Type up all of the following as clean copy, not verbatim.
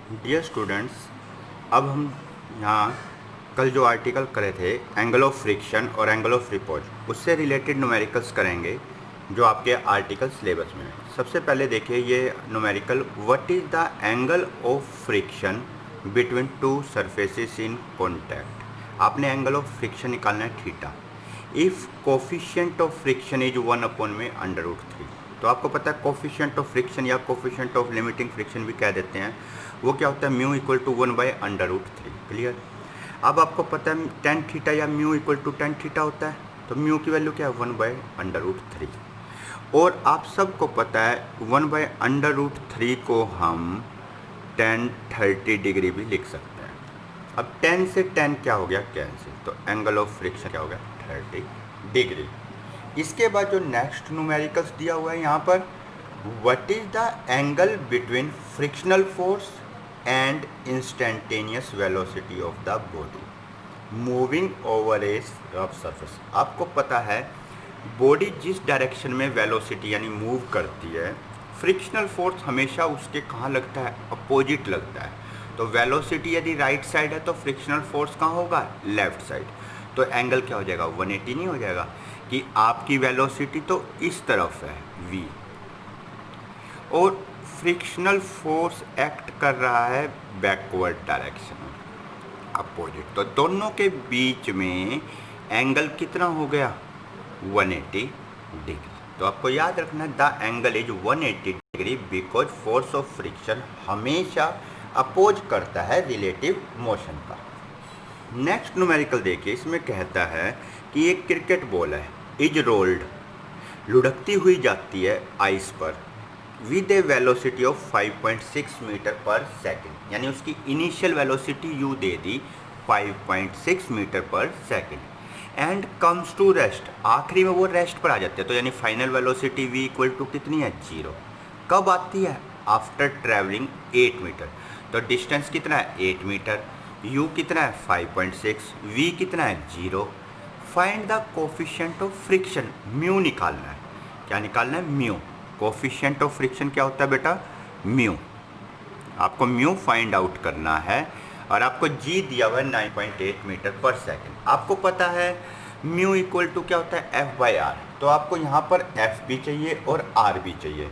Dear students, अब हम यहाँ कल जो आर्टिकल करे थे एंगल ऑफ फ्रिक्शन और एंगल ऑफ रिपोज, उससे रिलेटेड न्यूमेरिकल्स करेंगे जो आपके आर्टिकल सिलेबस में है। सबसे पहले देखिए ये numerical, what is the angle of friction between two surfaces in contact. आपने एंगल ऑफ फ्रिक्शन निकालना है theta if coefficient of friction is 1/√3। तो आपको पता है कोफिशिएंट ऑफ फ्रिक्शन या कोफिशिएंट ऑफ लिमिटिंग फ्रिक्शन भी कह देते हैं, वो क्या होता है म्यू इक्वल टू 1/√3। क्लियर। अब आपको पता है टेन थीटा या mu equal to ten theta होता है, तो म्यू की वैल्यू क्या है 1/√3। और आप सबको पता है 1/√3 को हम 10-30 डिग्री भी लिख सकते हैं। अब 10 से 10 क्या हो गया कैंसिल, तो एंगल ऑफ फ्रिक्शन क्या हो गया 30 डिग्री। इसके बाद जो नेक्स्ट न्यूमेरिकल्स दिया हुआ है यहाँ पर, what is the angle between frictional force and instantaneous velocity of the body moving over A rough surface. आपको पता है बॉडी जिस डायरेक्शन में वेलोसिटी यानी मूव करती है, फ्रिक्शनल फोर्स हमेशा उसके कहाँ लगता है, अपोजिट लगता है। तो वेलोसिटी यदि राइट साइड है तो फ्रिक्शनल फोर्स कहाँ होगा, लेफ्ट साइड। तो एंगल क्या हो जाएगा 180 नहीं हो जाएगा कि आपकी वेलोसिटी तो इस तरफ है v और फ्रिक्शनल फोर्स एक्ट कर रहा है बैकवर्ड डायरेक्शन में, अपोजिट। तो दोनों के बीच में एंगल कितना हो गया 180 डिग्री। तो आपको याद रखना है the angle is 180 degree because force of friction हमेशा अपोज करता है रिलेटिव मोशन का। नेक्स्ट न्यूमेरिकल देखिए, इसमें कहता है कि एक क्रिकेट बॉल है, इज रोल्ड, लुढ़कती हुई जाती है आइस पर with a velocity of 5.6 metre per second. यानी उसकी इनिशियल वेलोसिटी यू दे दी 5.6 metre per second and comes to rest. आखिरी में वो रेस्ट पर आ जाते हैं, तो यानी final velocity v equal to कितनी है 0। कब आती है, आफ्टर ट्रैवलिंग 8 मीटर। तो डिस्टेंस कितना है 8 मीटर, u कितना है 5.6, v कितना है 0। Find the coefficient of friction, mu निकालना है। क्या निकालना है, म्यू। कोफिशिएंट ऑफ फ्रिक्शन क्या होता है बेटा, म्यू। आपको म्यू फाइंड आउट करना है और आपको g दिया हुआ है 9.8 मीटर पर सेकेंड। आपको पता है म्यू इक्वल टू क्या होता है f/r। तो आपको यहाँ पर f भी चाहिए और r भी चाहिए।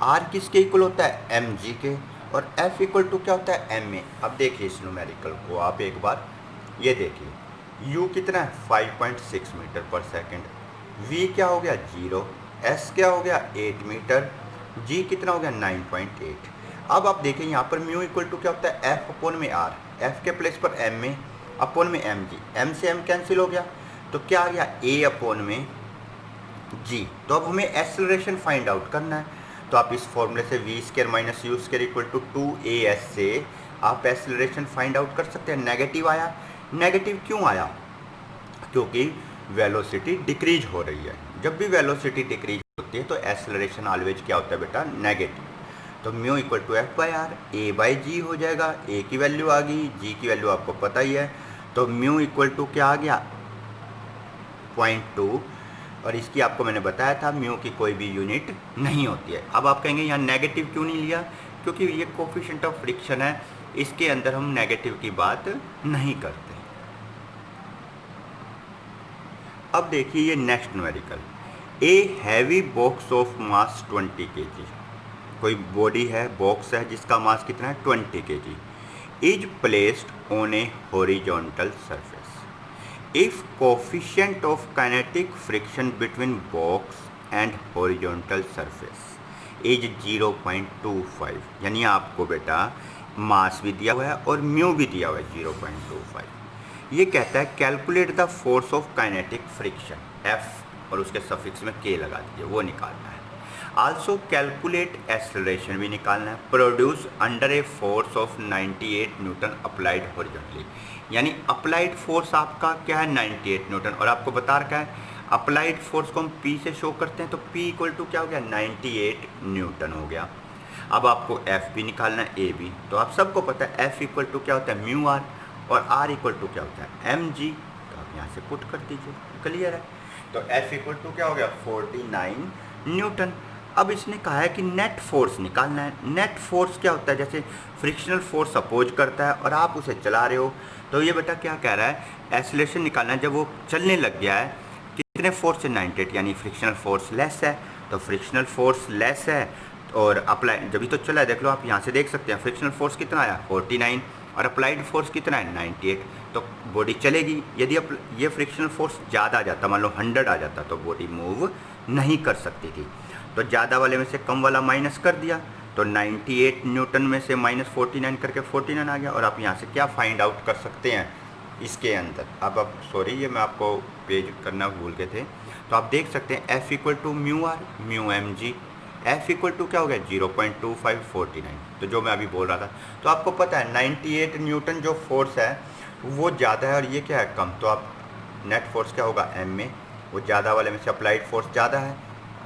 r किसके इक्वल होता है mg के, और f इक्वल टू क्या होता है ma। अब देखिए इस न्यूमेरिकल को आप एक बार, ये देखिए u कितना है 5.6 मीटर पर सेकेंड, v क्या हो गया 0, s क्या हो गया 8 मीटर, g कितना हो गया 9.8। अब आप देखें यहाँ पर म्यू इक्वल टू क्या होता है f अपॉन में r, f के प्लेस पर ma अपॉन में mg, m से m कैंसिल हो गया, तो क्या आ गया a अपॉन में g। तो अब हमें एक्सेलरेशन फाइंड आउट करना है, तो आप इस फॉर्मूले से v² minus u² equal to 2as से आप एक्सेलरेशन फाइंड आउट कर सकते हैं। नेगेटिव आया, नेगेटिव क्यों आया, क्योंकि वेलोसिटी डिक्रीज हो रही है। जब भी वेलोसिटी डिक्रीज होती है तो एक्सेलरेशन ऑलवेज क्या होता है बेटा, नेगेटिव। तो mu equal to f/r, a/g हो जाएगा। a की वैल्यू आ गई, g की वैल्यू आपको पता ही है, तो म्यू इक्वल टू क्या आ गया 0.2। और इसकी आपको मैंने बताया था म्यू की कोई भी यूनिट नहीं होती है। अब आप कहेंगे यहाँ नेगेटिव क्यों नहीं लिया, क्योंकि ये कोफिशिएंट ऑफ फ्रिक्शन है, इसके अंदर हम नेगेटिव की बात नहीं करते। अब देखिए ये next numerical, a heavy box of mass 20 kg। कोई बॉडी है, बॉक्स है जिसका मास कितना है 20 kg, is placed on A horizontal surface if coefficient of kinetic friction between box and horizontal surface is 0.25। यानी आपको बेटा मास भी दिया हुआ है और म्यू भी दिया हुआ है 0.25। ये कहता है calculate the force of kinetic friction, F और उसके सफिक्स में K लगा दीजिए, वो निकालना है। आल्सो कैलकुलेट एक्सेलरेशन भी निकालना है, produce under A force of 98 Newton applied horizontally. यानी अप्लाइड फोर्स आपका क्या है 98 न्यूटन, और आपको बता रखा है अप्लाइड फोर्स को हम P से शो करते हैं, तो P इक्वल टू क्या हो गया 98 न्यूटन हो गया। अब आपको F भी निकालना है, A भी। तो आप सबको पता है F इक्वल टू क्या होता है म्यू r, और R इक्वल टू क्या होता है mg। तो आप यहाँ से पुट कर दीजिए, क्लियर है। तो F इक्वल टू क्या हो गया 49 न्यूटन। अब इसने कहा है कि नेट फोर्स निकालना है। नेट फोर्स क्या होता है, जैसे फ्रिक्शनल फोर्स अपोज करता है और आप उसे चला रहे हो, तो ये बेटा क्या कह रहा है, एक्सीलरेशन निकालना है जब वो चलने लग गया है कितने फोर्स से 98, यानी फ्रिक्शनल फोर्स लेस है, तो फ्रिक्शनल फोर्स लेस है और अप्लाई जब भी तो चला है, देख लो आप यहाँ से देख सकते हैं फ्रिक्शनल फोर्स कितना आया 49 और अप्लाइड फोर्स कितना है 98, तो बॉडी चलेगी। यदि ये फ्रिक्शनल फोर्स ज़्यादा आ जाता, मान लो 100 आ जाता, तो बॉडी मूव नहीं कर सकती थी। तो ज़्यादा वाले में से कम वाला माइनस कर दिया, तो 98 न्यूटन में से -49 करके 49 आ गया। और आप यहाँ से क्या फाइंड आउट कर सकते हैं इसके अंदर, अब सॉरी ये मैं आपको पेज करना भूल गए थे, तो आप देख सकते हैं F equal to mu r mu m g, F equal to क्या हो गया 0.2549, तो जो मैं अभी बोल रहा था। तो आपको पता है 98 न्यूटन जो फोर्स है वो ज़्यादा है और ये क्या है कम, तो आप नेट फोर्स क्या होगा M में, वो ज़्यादा वाले में से अप्लाइड फोर्स ज़्यादा है,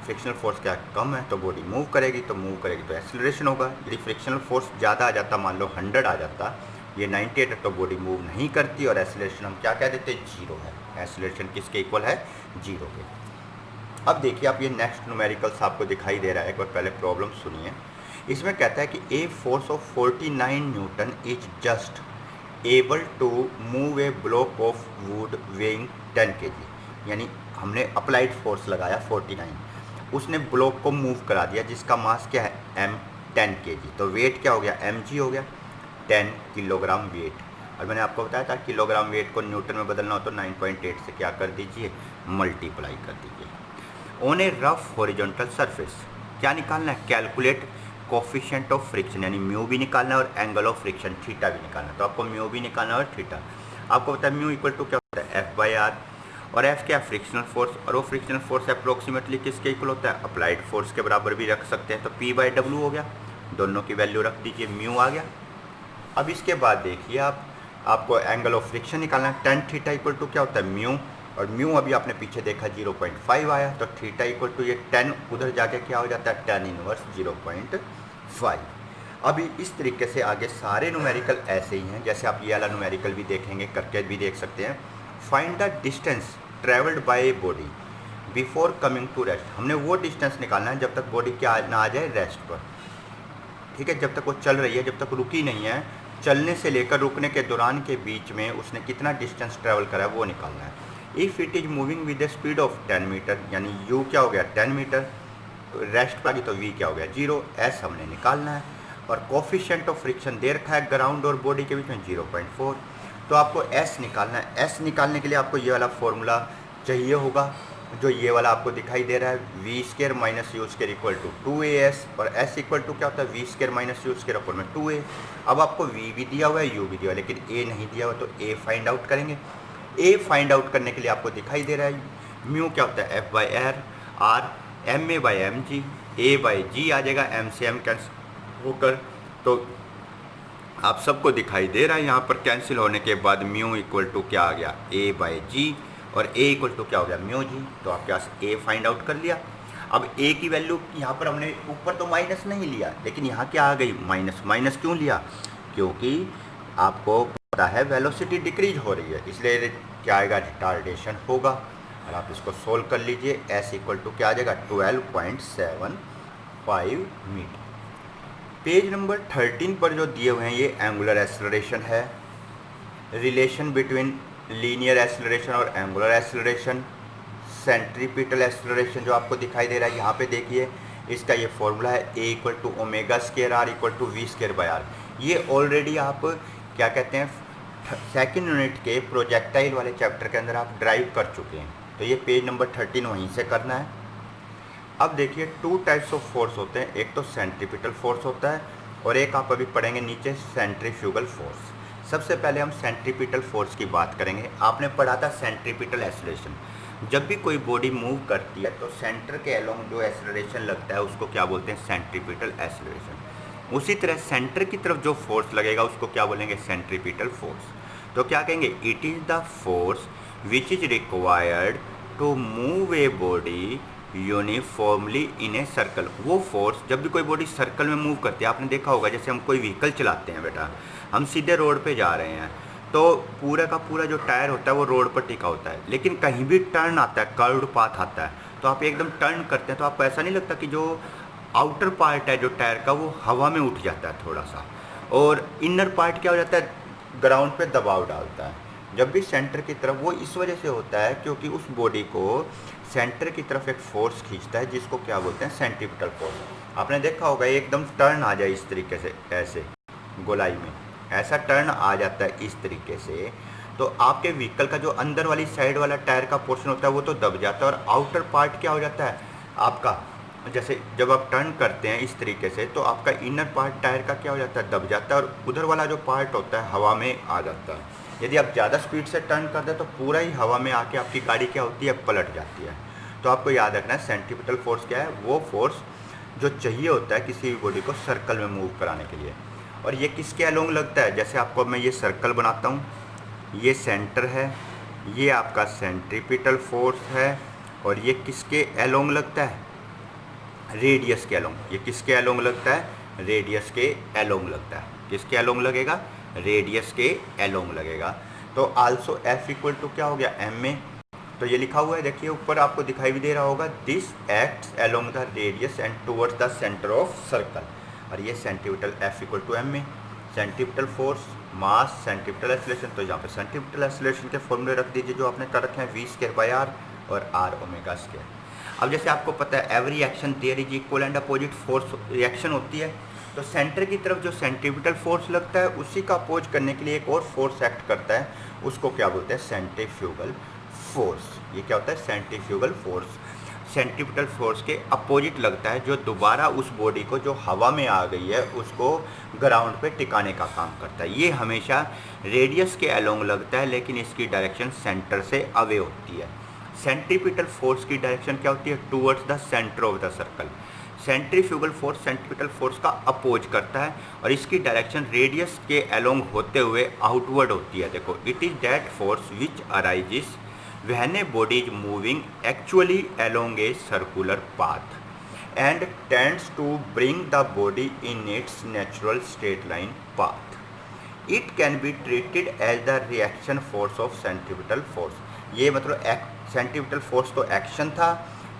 फ्रिक्शनल फोर्स क्या कम है, तो बॉडी मूव करेगी, तो मूव करेगी तो एक्सीलरेशन होगा। यदि फ्रिक्शनल फोर्स ज़्यादा आ जाता, मान लो 100 आ जाता, ये 98 है, तो बॉडी मूव नहीं करती और एक्सीलरेशन हम क्या कह देते हैं, जीरो है। एक्सीलरेशन किसके इक्वल है, जीरो के। अब देखिए आप ये नेक्स्ट न्यूमेरिकल्स आपको दिखाई दे रहा है, एक बार पहले प्रॉब्लम सुनिए। इसमें कहता है कि a force of 49 newton is just able to move a block of wood weighing 10 kg, यानी हमने अप्लाइड फोर्स लगाया 49, उसने ब्लॉक को मूव करा दिया जिसका मास क्या है m 10 kg, तो वेट क्या हो गया mg हो गया 10 किलोग्राम वेट। और मैंने आपको बताया था किलोग्राम वेट को न्यूटन में बदलना हो तो 9.8 से क्या कर दीजिए, मल्टीप्लाई कर दीजिए। On A rough horizontal surface क्या निकालना है, कैलकुलेट कोफिशिएंट ऑफ फ्रिक्शन, यानी म्यू भी निकालना है और एंगल ऑफ फ्रिक्शन थीटा भी निकालना है। तो आपको म्यू भी निकालना है और थीटा। आपको पता है म्यू इक्वल टू क्या होता है F/R, और F क्या है फ्रिक्शनल फोर्स, और वो फ्रिक्शनल फोर्स अप्रोक्सीमेटली किसके इक्वल होता है, अप्लाइड फोर्स के बराबर भी रख सकते हैं, तो P/W हो गया, दोनों की वैल्यू रख दीजिए, म्यू आ गया। अब इसके बाद देखिए आपको एंगल ऑफ फ्रिक्शन निकालना है, tan थीटा इक्वल टू क्या होता है म्यू, और म्यू अभी आपने पीछे देखा 0.5 आया, तो थीटा इक्वल टू ये 10 उधर जाके क्या हो जाता है tan इनवर्स 0.5। अभी इस तरीके से आगे सारे न्यूमेरिकल ऐसे ही हैं, जैसे आप ये वाला न्यूमेरिकल भी देखेंगे, करके भी देख सकते हैं। Find the distance travelled by a body before coming to rest, हमने वो डिस्टेंस निकालना है जब तक बॉडी क्या ना आ जाए रेस्ट पर, ठीक है, जब तक वो चल रही है, जब तक रुकी नहीं है, चलने से लेकर रुकने के दौरान के बीच में उसने कितना डिस्टेंस ट्रैवल करा है वो निकालना है। If it is moving with the speed of 10 metre, यानी u क्या हो गया 10 मीटर, रेस्ट पर आ गई तो v क्या हो गया 0, s हमने निकालना है, और कोफिशिएंट ऑफ फ्रिक्शन दे रखा है ग्राउंड और बॉडी के बीच में 0.4, तो आपको s निकालना है। s निकालने के लिए आपको ये वाला फॉर्मूला चाहिए होगा, जो ये वाला आपको दिखाई दे रहा है, v² minus u square equal to 2as, और s इक्वल टू क्या होता है v² minus u square upon में 2a। अब आपको v भी दिया हुआ है, u भी दिया हुआ है, लेकिन a नहीं दिया हुआ, तो a फाइंड आउट करेंगे। a फाइंड आउट करने के लिए आपको दिखाई दे रहा है म्यू क्या होता है F/R, r ma/mg, a/g आ जाएगा, m से m कैंसिल होकर, तो आप सबको दिखाई दे रहा है यहाँ पर कैंसिल होने के बाद म्यू इक्वल टू क्या आ गया a/g, और a इक्वल टू क्या हो गया म्यू जी, तो आपके पास a फाइंड आउट कर लिया। अब a की वैल्यू यहाँ पर हमने ऊपर तो माइनस नहीं लिया, लेकिन यहाँ क्या आ गई माइनस। माइनस क्यों लिया, क्योंकि आपको पता है वेलोसिटी डिक्रीज हो रही है, इसलिए क्या आएगा रिटार्डेशन होगा। और आप इसको सोल्व कर लीजिए, s इक्वल टू क्या आ जाएगा 12.75 मीटर। पेज नंबर 13 पर जो दिए हुए हैं ये एंगुलर एक्सेलरेशन है, रिलेशन बिटवीन लीनियर एक्सेलरेशन और एंगुलर एक्सेलरेशन, सेंट्रीपिटल एक्सेलरेशन जो आपको दिखाई दे रहा है यहाँ पे देखिए, इसका ये फॉर्मूला है a equal to ω² r equal to v²/r। ये ऑलरेडी आप क्या कहते हैं सेकंड यूनिट के प्रोजेक्टाइल वाले चैप्टर के अंदर आप ड्राइव कर चुके हैं, तो ये पेज नंबर 13 वहीं से करना है। अब देखिए 2 टाइप्स ऑफ फोर्स होते हैं, एक तो सेंट्रीपिटल फोर्स होता है और एक आप अभी पढ़ेंगे नीचे सेंट्रीफ्यूगल फोर्स। सबसे पहले हम सेंट्रीपिटल फोर्स की बात करेंगे। आपने पढ़ा था सेंट्रीपिटल एक्सेलरेशन, जब भी कोई बॉडी मूव करती है तो सेंटर के अलोंग जो एक्सेलरेशन लगता है उसको क्या बोलते हैं सेंट्रीपिटल एक्सेलरेशन। उसी तरह सेंटर की तरफ जो फोर्स लगेगा उसको क्या बोलेंगे सेंट्रीपिटल फोर्स। तो क्या कहेंगे, it is the force which is required to move a body uniformly in a circle. वो फोर्स जब भी कोई बॉडी सर्कल में मूव करती है, आपने देखा होगा जैसे हम कोई व्हीकल चलाते हैं बेटा, हम सीधे रोड पे जा रहे हैं तो पूरा का पूरा जो टायर होता है वो रोड पर टिका होता है, लेकिन कहीं भी टर्न आता है, कर्व्ड पाथ आता है, तो आप एकदम टर्न करते हैं तो आपको ऐसा नहीं लगता कि जो आउटर पार्ट है जो टायर का वो हवा में उठ जाता है थोड़ा सा, और इनर पार्ट क्या हो जाता है, ग्राउंड पे दबाव डालता है। जब भी सेंटर की तरफ, वो इस वजह से होता है क्योंकि उस बॉडी को सेंटर की तरफ एक फोर्स खींचता है जिसको क्या बोलते हैं, सेंट्रीपिटल फोर्स। आपने देखा होगा एकदम टर्न आ जाए इस तरीके से, ऐसे गोलाई में ऐसा टर्न आ जाता है इस तरीके से, तो आपके व्हीकल का जो अंदर वाली साइड वाला टायर का पोर्शन होता है वो तो दब जाता है, और आउटर पार्ट क्या हो जाता है आपका, जैसे जब आप टर्न करते हैं इस तरीके से तो आपका इनर पार्ट टायर का क्या हो जाता है, दब जाता है, और उधर वाला जो पार्ट होता है हवा में आ जाता है। यदि आप ज़्यादा स्पीड से टर्न कर दें तो पूरा ही हवा में आके आपकी गाड़ी क्या होती है, पलट जाती है। तो आपको याद रखना है सेंट्रीपिटल फोर्स क्या है, वो फोर्स जो चाहिए होता है किसी भी बॉडी को सर्कल में मूव कराने के लिए। और ये किसके अलोंग लगता है, जैसे आपको मैं ये सर्कल बनाता हूँ, ये सेंटर है, ये आपका सेंट्रीपिटल फोर्स है, और ये किसके अलोंग लगता है, रेडियस के अलोंग। ये किसके अलोंग लगता है, रेडियस के अलोंग लगता है। किसके अलोंग लगेगा, रेडियस के अलोंग लगेगा। तो आल्सो एफ इक्वल टू क्या हो गया, एम में, तो ये लिखा हुआ है, देखिए ऊपर आपको दिखाई भी दे रहा होगा, this acts along the radius and towards the centre of circle. और ये centripetal F equal to M में, centripetal force mass centripetal acceleration, तो यहाँ पे सेंट्रीपिटल एक्सीलरेशन के फॉर्मूले रख दीजिए जो आपने कर रखे हैं, वी स्क्वायर बाय आर और आर ओमेगा स्क्वायर। अब जैसे आपको पता है every action there is equal and opposite force reaction होती है, तो सेंटर की तरफ जो सेंट्रीपिटल फोर्स लगता है उसी का अपोज करने के लिए एक और फोर्स एक्ट करता है, उसको क्या बोलते हैं, सेंट्रीफ्यूगल फोर्स। ये क्या होता है, सेंट्रीफ्यूगल फोर्स। सेंट्रीपिटल फोर्स के अपोजिट लगता है, जो दोबारा उस बॉडी को जो हवा में आ गई है उसको ग्राउंड पे टिकाने का काम करता है। ये हमेशा रेडियस के अलोंग लगता है, लेकिन इसकी डायरेक्शन सेंटर से अवे होती है। सेंट्रीपिटल फोर्स की डायरेक्शन क्या होती है, towards the centre of the circle. Centrifugal force centripetal force का अपोज करता है, और इसकी डायरेक्शन रेडियस के अलोंग होते हुए आउटवर्ड होती है। देखो, it is that force which arises when a body is moving actually along a circular path and tends to bring the body in its natural straight line path. It can be treated as the reaction force of centripetal force. ये मतलब centripetal force तो action था,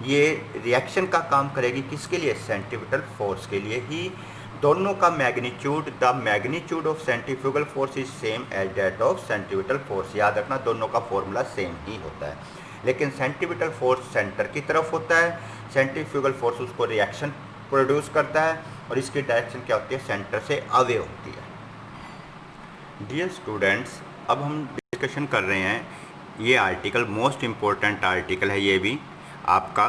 ये reaction का काम करेगी किसके लिए, सेंट्रीपिटल फोर्स के लिए ही। दोनों का magnitude, the magnitude of centrifugal force is same as that of centripetal force. याद रखना दोनों का फॉर्मूला सेम ही होता है, लेकिन सेंट्रीपिटल फोर्स सेंटर की तरफ होता है, सेंट्रीफ्यूगल फोर्स उसको रिएक्शन प्रोड्यूस करता है, और इसकी डायरेक्शन क्या होती है, सेंटर से अवे होती है। डियर स्टूडेंट्स, अब हम डिस्कशन कर रहे हैं, ये आर्टिकल मोस्ट इम्पोर्टेंट आर्टिकल है, ये भी आपका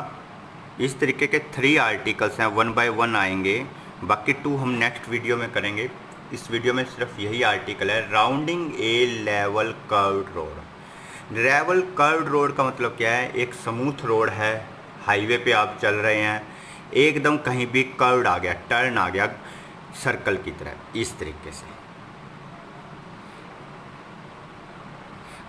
इस तरीके के 3 आर्टिकल्स हैं, 1 बाय 1 आएंगे, बाकी 2 हम नेक्स्ट वीडियो में करेंगे। इस वीडियो में सिर्फ यही आर्टिकल है, rounding a level curved road. Level curved road का मतलब क्या है, एक स्मूथ रोड है, हाईवे पे आप चल रहे हैं, एकदम कहीं भी कर्व्ड आ गया, टर्न आ गया सर्कल की तरह, इस तरीके से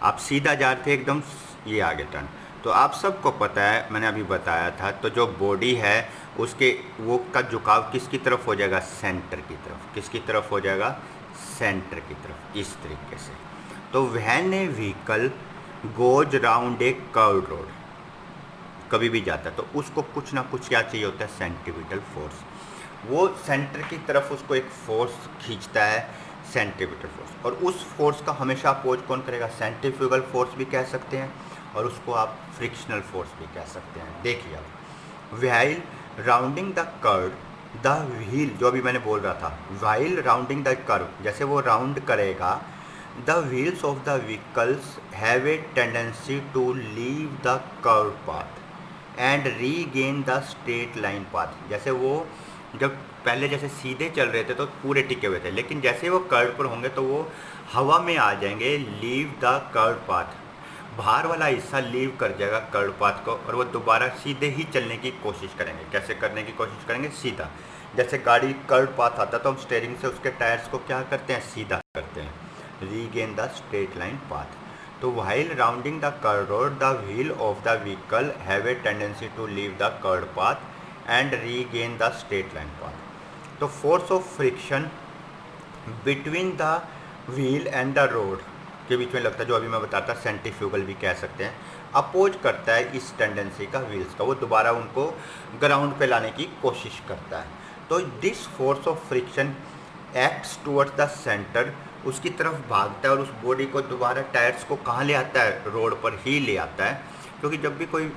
आप सीधा जा रहे थे एकदम, ये आगे टर्न। तो आप सबको पता है, मैंने अभी बताया था, तो जो बॉडी है उसके वो का झुकाव किसकी तरफ हो जाएगा, सेंटर की तरफ। किसकी तरफ हो जाएगा, सेंटर की तरफ, इस तरीके से। तो when A vehicle goes round A curved road, कभी भी जाता है तो उसको कुछ ना कुछ क्या चाहिए होता है, सेंट्रीपिटल फोर्स। वो सेंटर की तरफ उसको एक फोर्स खींचता है, सेंट्रीपिटल फोर्स, और उस फोर्स का हमेशा अपोज कौन करेगा, सेंट्रीफ्यूगल फोर्स भी कह सकते हैं, और उसको आप फ्रिक्शनल फोर्स भी कह सकते हैं। देखिए आप, while rounding the curve the wheel, जो अभी मैंने बोल रहा था, व्हाइल राउंडिंग द कर्व, जैसे वो राउंड करेगा, the wheels of the vehicles have a tendency to leave the curve path and regain the straight line path. जैसे वो जब पहले जैसे सीधे चल रहे थे तो पूरे टिके हुए थे, लेकिन जैसे वो कर्व पर होंगे तो वो हवा में आ जाएंगे, लीव द कर्व पाथ, बाहर वाला हिस्सा लीव कर जाएगा कर्व पाथ को, और वो दोबारा सीधे ही चलने की कोशिश करेंगे। कैसे करने की कोशिश करेंगे, सीधा। जैसे गाड़ी कर्व पाथ आता तो हम स्टीयरिंग से उसके टायर्स को क्या करते हैं, सीधा करते हैं, regain the straight line path. तो while rounding the curve road the wheel of the vehicle have a tendency to leave the curve path and regain the straight line path. तो force of friction between the wheel and the road के बीच में लगता है, जो अभी मैं बताता, सेंट्रीफ्यूगल भी कह सकते हैं। अपोज करता है इस टेंडेंसी का व्हील्स का, वो दोबारा उनको ग्राउंड पे लाने की कोशिश करता है। तो this force of friction acts towards the centre, उसकी तरफ भागता है और उस बॉडी को दोबारा टायर्स को कहाँ ले आता है, रोड पर ही ले आता है। क्योंकि जब भी कोई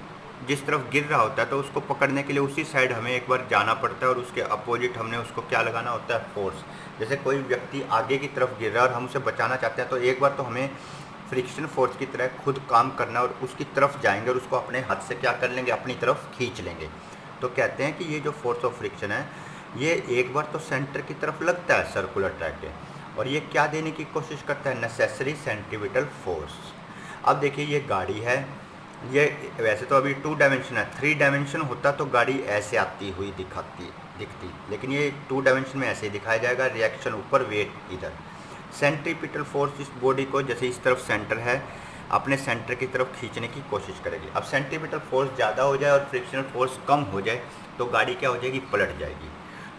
जिस तरफ गिर रहा होता है तो उसको पकड़ने के लिए उसी साइड हमें एक बार जाना पड़ता है और उसके अपोजिट हमने उसको क्या लगाना होता है, फोर्स। जैसे कोई व्यक्ति आगे की तरफ गिर रहा है और हम उसे बचाना चाहते हैं तो एक बार तो हमें फ्रिक्शन फोर्स की तरह खुद काम करना और उसकी तरफ जाएंगे और उसको अपने हाथ से क्या कर लेंगे, अपनी तरफ खींच लेंगे। तो कहते हैं कि ये जो फोर्स ऑफ फ्रिक्शन है ये एक बार तो सेंटर की तरफ लगता है सर्कुलर ट्रैक के, और ये क्या देने की कोशिश करता है, नेसेसरी सेंट्रीपिटल फोर्स। अब देखिए ये गाड़ी है, ये वैसे तो अभी 2 डायमेंशन है, 3 डायमेंशन होता तो गाड़ी ऐसे आती हुई दिखती, लेकिन ये 2 डायमेंशन में ऐसे ही दिखाया जाएगा, रिएक्शन ऊपर वेट इधर। सेंट्रीपिटल फोर्स इस बॉडी को जैसे इस तरफ सेंटर है अपने सेंटर की तरफ खींचने की कोशिश करेगी। अब सेंट्रीपिटल फोर्स ज़्यादा हो जाए और फ्रिक्शनल फोर्स कम हो जाए तो गाड़ी क्या हो जाएगी, पलट जाएगी।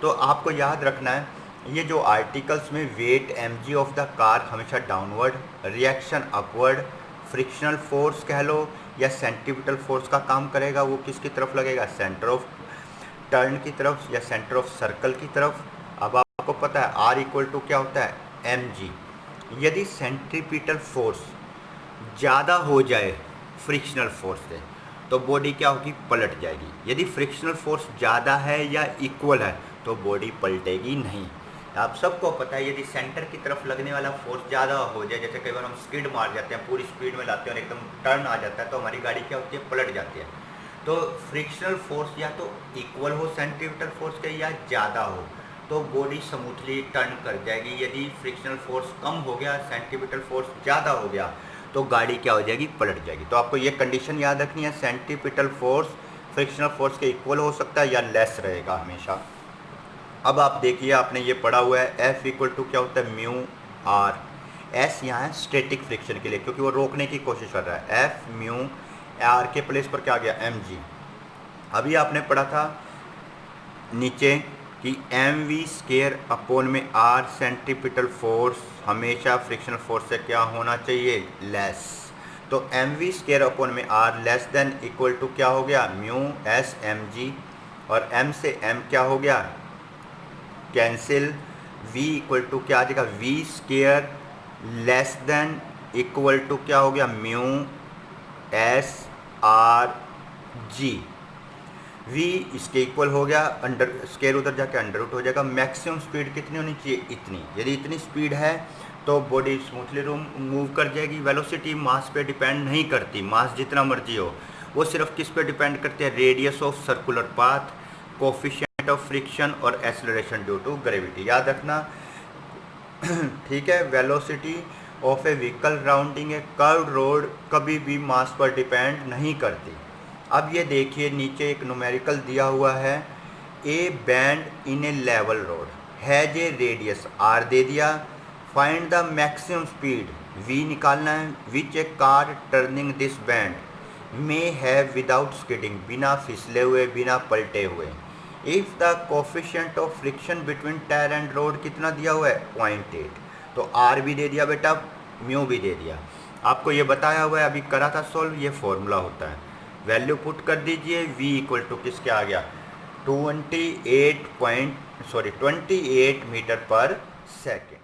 तो आपको याद रखना है ये जो आर्टिकल्स में weight mg of the car हमेशा downward, reaction upward, frictional force कह लो या सेंट्रीपिटल फोर्स का काम करेगा, वो किसकी तरफ लगेगा, सेंटर ऑफ टर्न की तरफ या सेंटर ऑफ सर्कल की तरफ। अब आपको पता है R इक्वल टू क्या होता है, mg। यदि सेंट्रीपिटल फोर्स ज़्यादा हो जाए फ्रिक्शनल फोर्स से तो बॉडी क्या होगी, पलट जाएगी। यदि फ्रिक्शनल फोर्स ज़्यादा है या इक्वल है तो बॉडी पलटेगी नहीं। आप सबको पता है यदि सेंटर की तरफ लगने वाला फोर्स ज़्यादा हो जाए, जैसे कई बार हम स्किड मार जाते हैं, पूरी स्पीड में लाते हैं और एकदम टर्न आ जाता है तो हमारी गाड़ी क्या होती है, पलट जाती है। तो फ्रिक्शनल फोर्स या तो इक्वल हो सेंट्रीपिटल फोर्स के या ज़्यादा हो तो बॉडी स्मूथली टर्न कर जाएगी। यदि फ्रिक्शनल फोर्स कम हो गया, सेंट्रीपिटल फोर्स ज़्यादा हो गया तो गाड़ी क्या हो जाएगी, पलट जाएगी। तो आपको ये कंडीशन याद रखनी है, सेंट्रीपिटल फोर्स फ्रिक्शनल फोर्स के इक्वल हो सकता है या लेस रहेगा हमेशा। अब आप देखिए आपने ये पढ़ा हुआ है F इक्वल टू क्या होता है, म्यू आर। S यहाँ है स्टैटिक फ्रिक्शन के लिए क्योंकि वो रोकने की कोशिश कर रहा है, F म्यू आर के प्लेस पर क्या आ गया, mg। अभी आपने पढ़ा था नीचे कि mv स्क्वायर अपॉन में r सेंट्रीपिटल फोर्स हमेशा फ्रिक्शनल फोर्स से क्या होना चाहिए, लेस। तो mv स्क्वायर अपॉन में r less than equal to क्या हो गया, म्यू s mg, और m से m क्या हो गया, कैंसिल। v इक्वल टू क्या आ जाएगा, v square less than equal to क्या हो गया, mu s r g। v इसके इक्वल हो गया, अंडर स्क्वायर उधर जाके अंडर रूट हो जाएगा। मैक्सिमम स्पीड कितनी होनी चाहिए, इतनी। यदि इतनी स्पीड है तो बॉडी स्मूथली मूव कर जाएगी। वेलोसिटी मास पे डिपेंड नहीं करती, मास जितना मर्जी हो, वो सिर्फ किस पे डिपेंड करती है, radius of circular path, coefficient of friction और एक्सेलरेशन ड्यू टू ग्रेविटी। याद रखना ठीक है। Velocity of A vehicle rounding A curved road कभी भी मास पर डिपेंड नहीं करती। अब ये देखिए नीचे एक न्यूमेरिकल दिया हुआ है, a bend in a level road has a radius r दे दिया, find the maximum speed v निकालना है, which a car turning this bend may have without skidding, बिना फिसले हुए, बिना पलटे हुए। If the coefficient of friction between tyre and road कितना दिया हुआ है, 0.8। तो r भी दे दिया बेटा, म्यू भी दे दिया। आपको ये बताया हुआ है, अभी करा था सॉल्व, ये फॉर्मूला होता है। वैल्यू पुट कर दीजिए, v इक्वल टू किसके आ गया, 28 मीटर पर सेकेंड।